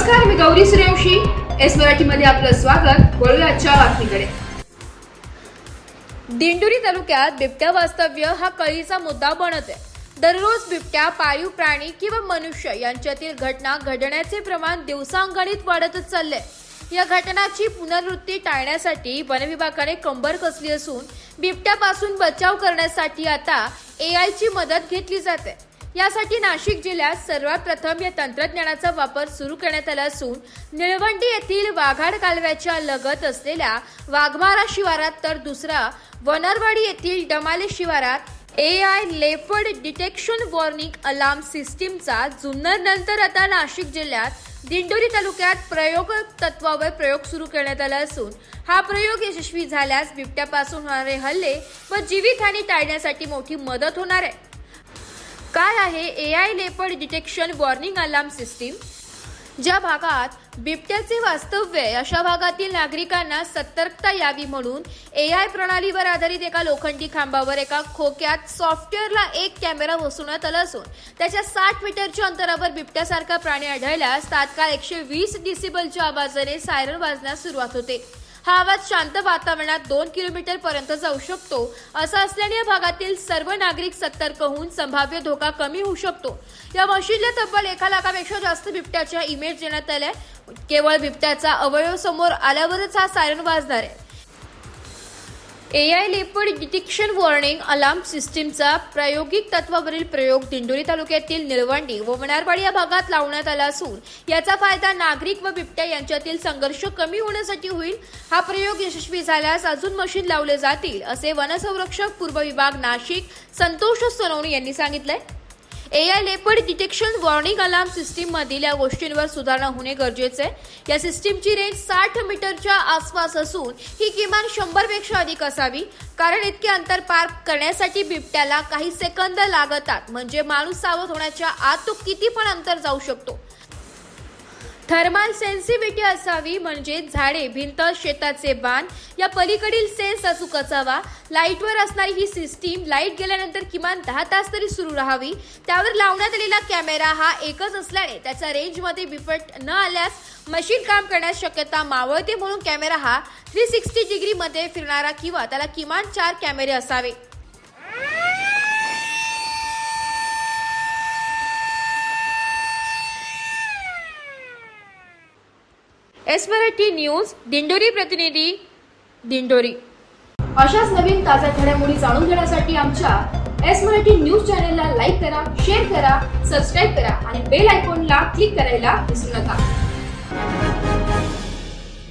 नमस्कार, मी गौरी सूर्यवंशी. एस मराठीमध्ये आपलं स्वागत. वळूया आजच्या बातमीकडे. दिंडोरी तालुक्यात बिबट्या वास्तव्य हा कळीचा मुद्दा बनत आहे. दररोज बिबट्या, पाळीव प्राणी किंवा मनुष्य यांच्यातील घटना घडण्याचे प्रमाण दिवसांगणिक वाढतच चालले. या घटनांची पुनरावृत्ती टाळण्यासाठी वनविभागाने कंबर कसली असून बिबट्यापासून बचाव करण्यासाठी आता AI ची मदत घेतली जाते. यासाठी नाशिक जिल्ह्यात सर्वात प्रथम या तंत्रज्ञानाचा वापर सुरू करण्यात आला असून निळवंडी येथील वाघाड कालव्याच्या लगत असलेल्या वाघमारा शिवारात तर दुसरा वनरवाडी येथील डमाले शिवारात AI leopard detection warning alarm सिस्टीमचा जुन्नर नंतर आता नाशिक जिल्ह्यात दिंडोरी तालुक्यात प्रयोग तत्वावर प्रयोग सुरू करण्यात आला असून हा प्रयोग यशस्वी झाल्यास बिबट्यापासून होणारे हल्ले व जीवितहानी टाळण्यासाठी मोठी मदत होणार आहे. काय आहे AI leopard detection warning alarm system? ज्या भागात बिबट्याचे वास्तव्य आहे अशा भागातील नागरिकांना सतर्कता यावी म्हणून AI प्रणालीवर आधारित एका लोखंडी खांबावर एका खोक्यात सॉफ्टवेअरला एक कॅमेरा बसवण्यात आला असून त्याच्या 60 मीटरच्या अंतरावर बिबट्यासारखा प्राणी आढळल्यास तात्काळ 120 डेसिबलच्या आवाजाने सायरन वाजण्यास सुरुवात होते. हा आवाज शांत वातावरणात 2 किलोमीटर पर्यंत जाऊ शकतो. असं असल्याने या भागातील सर्व नागरिक सतर्क होऊन संभाव्य धोका कमी होऊ शकतो. या मशीनला तब्बल 1 लाखापेक्षा जास्त बिबट्याच्या इमेज देण्यात आल्या. केवळ बिबट्याचा अवयव समोर आल्यावरच हा सायरन वाजणार आहे. AI leopard detection warning alarm सिस्टीमचा प्रायोगिक तत्वावरील प्रयोग दिंडोरी तालुक्यातील निळवंडी व वनारवाडी या भागात लावण्यात आला असून याचा फायदा नागरिक व बिबट्या यांच्यातील संघर्ष कमी होण्यासाठी होईल. हा प्रयोग यशस्वी झाल्यास अजून मशीन लावले जातील असे वनसंरक्षक पूर्व विभाग नाशिक संतोष सोनवणे यांनी सांगितलंय. AI leopard detection warning alarm system मधील या गोष्टींवर सुधारणा होणे गरजेचे आहे. या सिस्टीमची रेंज 60 मीटरच्या आसपास असून ही किमान 100 पेक्षा अधिक असावी, कारण इतके अंतर पार करण्यासाठी बिबट्याला काही सेकंद लागतात. म्हणजे माणूस सावध होण्याच्या आत तो किती पण अंतर जाऊ शकतो. थर्मल सेन्सिटिव्हिटी असावी, म्हणजे झाडे, भिंत, शेताचे बाण या पलीकडील सेन्स अचूक असावा. लाईटवर असणारी ही सिस्टीम लाईट गेल्यानंतर किमान 10 तास तरी सुरू राहावी. त्यावर लावण्यात आलेला कॅमेरा हा एकच असल्याने त्याच्या रेंजमध्ये बिबट न आल्यास मशीन काम करण्यास शक्यता मावळते. म्हणून कॅमेरा हा 360 डिग्री मध्ये फिरणारा किंवा त्याला किमान 4 कॅमेरे असावे. एस मराठी न्यूज दिंडोरी प्रतिनिधी दिंडोरी. अशाच नवीन ताज्या घडामोडी जाणून घेण्यासाठी आमच्या एस मराठी न्यूज चॅनलला लाईक करा, शेअर करा, सबस्क्राईब करा आणि बेल आयकॉनला क्लिक करायला विसरू नका.